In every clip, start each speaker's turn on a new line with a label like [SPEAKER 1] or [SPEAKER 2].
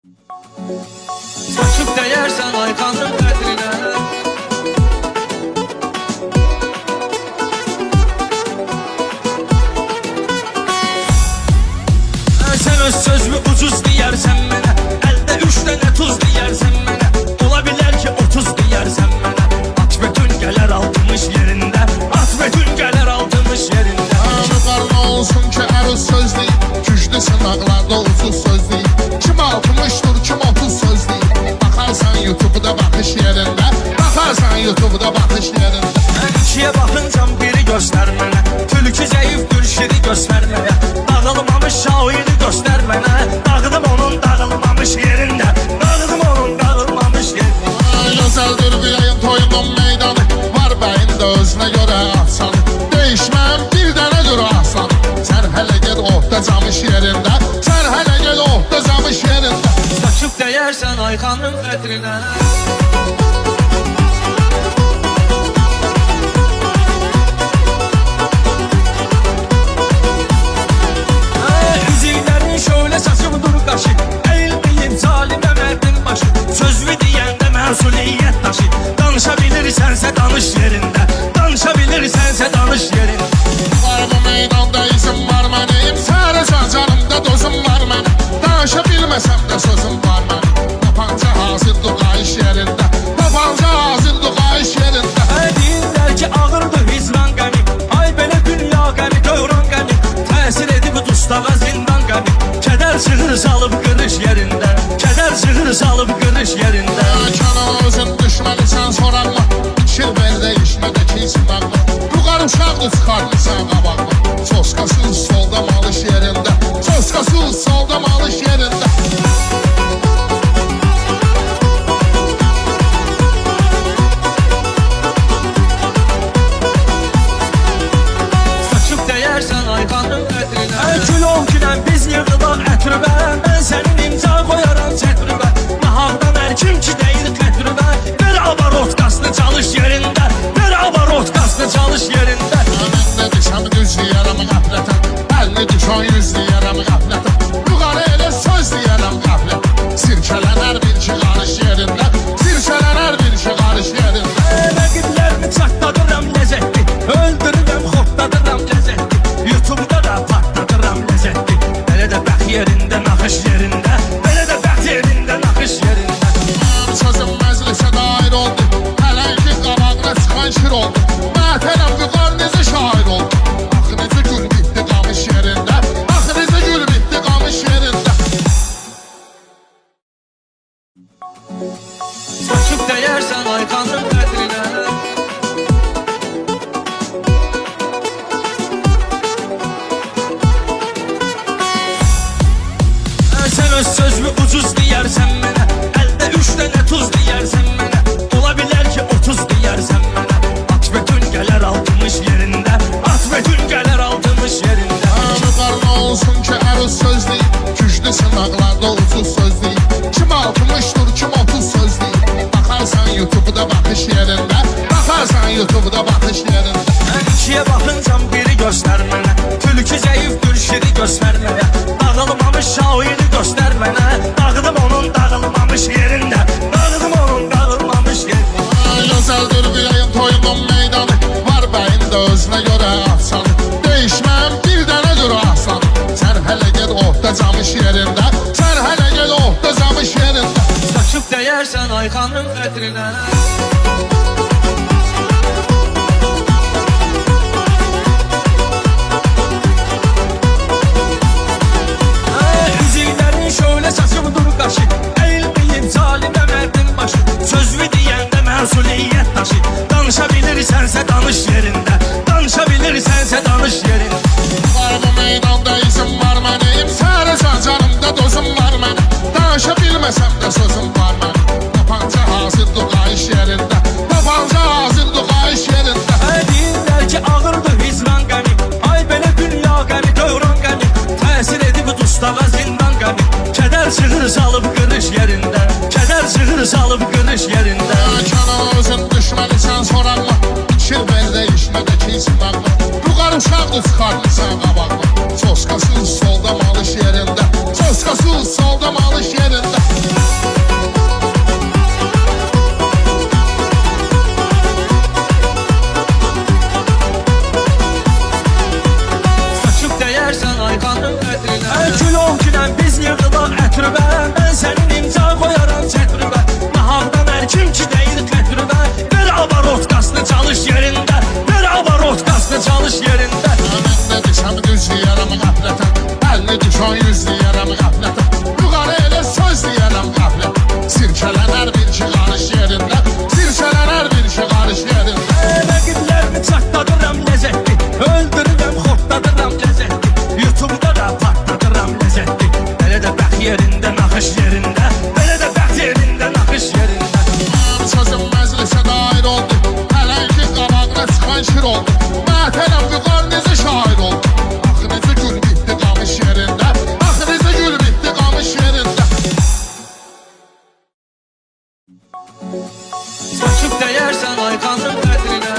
[SPEAKER 1] Saçıp değersen Aykan'ın qədrinə. Sen öz sözümü ucuz diyersen mənə, əldə 3 dənə tuz diyersen mənə, ola bilər ki 30 diyersen mənə. At bütün gələr 60 yerində, at bütün gələr 60 yerində.
[SPEAKER 2] Müqarna olsun ki əruz söz deyil, güclü sınaqlarda ucuz söz deyil. Kim 60'dur, kim 30 söz deyil. Bakarsan YouTube'da bakış yerində, bakarsan YouTube'da bakış yerində.
[SPEAKER 1] İkiye bakıncam biri göster mənə, tülkü zəifdir şiri göster mənə, dağılmamış şairi göster mənə, dağıdım onun dağılmamış yerində, dağıdım onun dağılmamış yerində.
[SPEAKER 2] Gözəldir bir ayın toyunun meydanı, var bəyində özünə görə aslanı. Değişməm bir dənə duru aslanı, sən hələ ged orta camış yerində, sən hələ ged orta camış yerində.
[SPEAKER 1] Saçıp değersen Aykan'ın qədrinə. Üzüklərin şöyle saçımdır qaşı, əyilməyim zalimə mərdin başı, sözlü deyəndə məsuliyyət daşı. Danışa bilirsənsə danış yerində, danışa bilirsənsə danış yerində.
[SPEAKER 2] Var bu meydanda izim var mənim, sadəcə canımda dozum var mənim. Danışa bilməsəm də sözüm var mənim. Tapanca hazırdır qayış yerində, tapanca hazırdır qayış yerində.
[SPEAKER 1] Deyirlər ki ağırdır hicran qəmi, ay belə dünya qəmi, dövran qəmi, təsir edib dustağa zindan qəmi. Kədər çığır salıb qırış yerində, kədər çığır salıb qırış yerində.
[SPEAKER 2] Kanal özün düşməlisən soraqma, fikir ver dəyişmədəki isim bağma. Bu qarışaqlı çıxartmışsan qabaqma, soskasız solda malış yerində, soskasız solda malış yerində.
[SPEAKER 1] Saçıp değersen Aykan'ın qədrinə. Kül ol günən biz yığılaq ətrübə, mən sənin imza qoyaram çətrübə. Nahaqdan hər kim ki deyir qətrübə, ver avarot qasını çalış yerində, ver avarot qasını çalış yerində.
[SPEAKER 2] Mən nə düşəm düz deyərəm qəflətə, əlini düşən yüz deyərəm qəflətə. Yuxarı elə söz deyərəm qəflət, sirkələnər bir ki qarış yerində, sirkələnər bir ki qarış yerində.
[SPEAKER 1] Rəqiblərimi çatladıram ləzzətli, öldürürəm xortladıram ləzzətli, YouTube'da da patladıram ləzzətli. Belə də bəxt yerində, naxış yerində, belə də bəxt yerində, naxış yerində.
[SPEAKER 2] Mənim sözüm məclisə dair oldu, hələnki qabağına çıxan şir oldu. Mətələm qıqar necə şair oldu, axı necə gül bitdi qamış yerində, axı necə gül bitdi qamış yerində.
[SPEAKER 1] Saçıp değersen Aykan'ın qədrinə. Sen öz sözümü ucuz diyersen mənə, əldə 3 dənə tuz diyersen mənə, ola bilər ki 30 diyersen mənə. At bütün gələr 60 yerində, at bütün gələr 60 yerində.
[SPEAKER 2] Müqarna olsun ki əruz söz deyil, güclü sınaqlarda ucuz söz deyil. Kim 60'dur, kim 30 söz deyil. Bakarsan YouTube'da bakış yerində, bakarsan YouTube'da bakış yerində.
[SPEAKER 1] İkiye bakıncam biri göster mənə, tülkü zəifdir şiri göster mənə, dağılmamış şairi göster mənə, dağıdım onun dağılmamış yerində, dağıdım onun dağılmamış yerində.
[SPEAKER 2] Gözəldir bir ayın toyunun meydanı, var bəyində özünə görə aslanı. Değişməm bir dənə duru aslanı, sən hələ ged orta camış yerində, sən hələ ged orta camış yerində.
[SPEAKER 1] Saçıp değersen Aykan'ın qədrinə. Üzüklərin şöyle saçımdır qaşı, əyilməyim zalimə mərdin başı, sözlü deyəndə məsuliyyət daşı. Danışa bilirsənsə danış yerində, danışa bilirsənsə danış yerində.
[SPEAKER 2] Var bu meydanda izim var mənim, sadəcə canımda dozum var mənim. Danışa bilməsəm də sözüm var mənim. Tapanca hazırdır qayış yerində, tapanca hazırdır qayış yerində.
[SPEAKER 1] Deyirlər ki ağırdır hicran qəmi, ay belə dünya qəmi, dövran qəmi, təsir edib dustağa zindan qəmi. Kədər çığır salıb qırış yerində, kədər çığır salıb qırış yerində.
[SPEAKER 2] Kanal özün düşməlisən soraqma, fikir ver dəyişmədəki isim bağma. Bu qarışaqlı çıxartmışsan qabaqma, soskasız solda malış yerində, soskasız solda malış yerində.
[SPEAKER 1] dəyərsən Ayxanın qədrinə.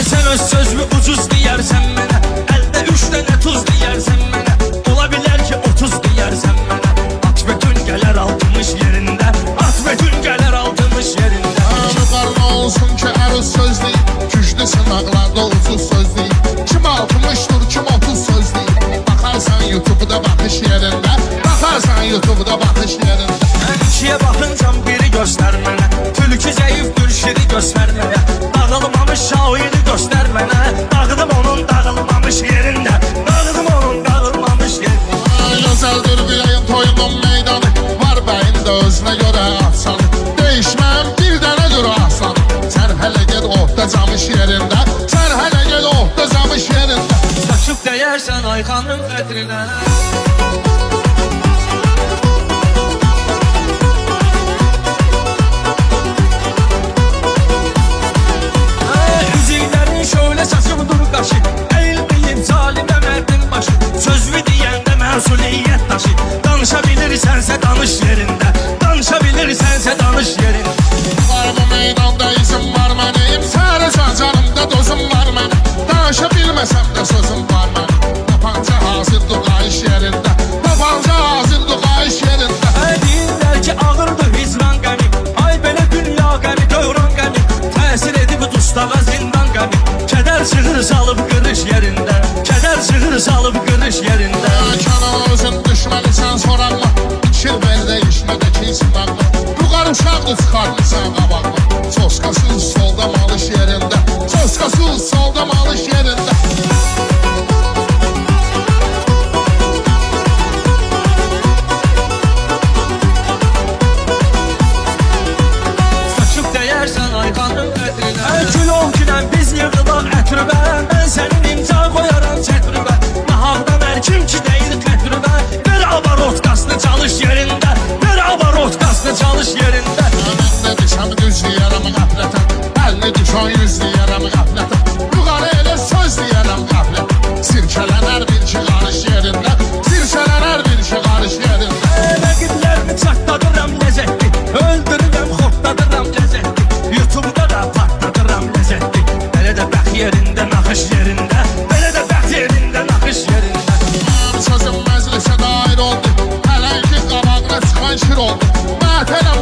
[SPEAKER 1] Sən öz sözümü ucuz deyərsən mənə, əldə 3 dənə tuz deyərsən mənə, ola bilər ki 30 deyərsən mənə. At bütün gələr 60 yerində, at bütün gələr 60 yerində.
[SPEAKER 2] Müqarna olsun ki əruz söz deyil, güclü sınaqlarda ucuz söz deyil. Kim 60'dur, kim 30 söz deyil. Bakarsan YouTube'da bakış yerində, bakarsan YouTube'da bakış yerində.
[SPEAKER 1] İkiyə baxıncam biri göstər mənə, tülkü zəif gülşiri göstər mənə, dağılmamış şairi göstər mənə, dağıdım onun dağılmamış yerində, dağıdım onun dağılmamış yerində.
[SPEAKER 2] Gözəldir biləyim toyunun meydanı, var bəyində özünə görə afsanı. Değişməm bir dənədir aslanı, sən hələ ged otda camış yerində, sən hələ ged otda camış yerində.
[SPEAKER 1] Saçıb dəyərsən Ayxanın qədrinə. Üzüklərin şöyle saçımdır qaşı, əyilməyim zalimə mərdin başı, sözlü deyəndə məsuliyyət daşı. Danışa bilirsənsə danış yerində, danışa bilirsənsə danış yerində.
[SPEAKER 2] Var mı meydanda izin var mənim, sərəcə canımda dozum var mənim. Danışa bilməsəm də sözüm var mənim, tapanca hazırdır qayış yerində, tapanca hazırdır qayış yerində.
[SPEAKER 1] Deyirlər ki ağırdır hicran qəmi, ay belə dünya qəmi, dövran qəmi, təsir edib dustağa zindan qəmi. Kədər çığır salıb qırış yerində, kədər çığır salıb qırış yerində.
[SPEAKER 2] Kənan özün düşməlisən soranma, fikir ver dəyişmədə kilsin ağma. Bu qar uşaqdır çıxartmışsan qabaqma, soskasız solda malış yerində, soskasız solda malış yerində.
[SPEAKER 1] Saçıb dəyərsən Ayxanın qədrinə. Kül ol günən biz yığılaq ətrübə, mən sənin imza qoyaram çətrübə. Nahaqdan hər kim ki deyir qətrübə, ver abarot qasını çalış yerində, ver abarot qasını çalış yerində.
[SPEAKER 2] Mən nə desəm düz deyərəm qəflətəm, əlini düşən yüz deyərəm qəflətəm. Yuqarı elə söz deyərəm qəflət, sirkələnər bir ki qarış yerində, sirkələnər bir ki qarış yerində.
[SPEAKER 1] Rəqiblərimi çatladıram ləzzətli, öldürürəm xortladıram ləzzətli, YouTube'da da patladıram ləzzətli. Belə də bəxt yerində, naxış yerində, belə də bəxt yerində, naxış yerində.
[SPEAKER 2] Mənim sözüm məclisə dair oldu, hələnki qabağına çıxan şir oldu. Mətələm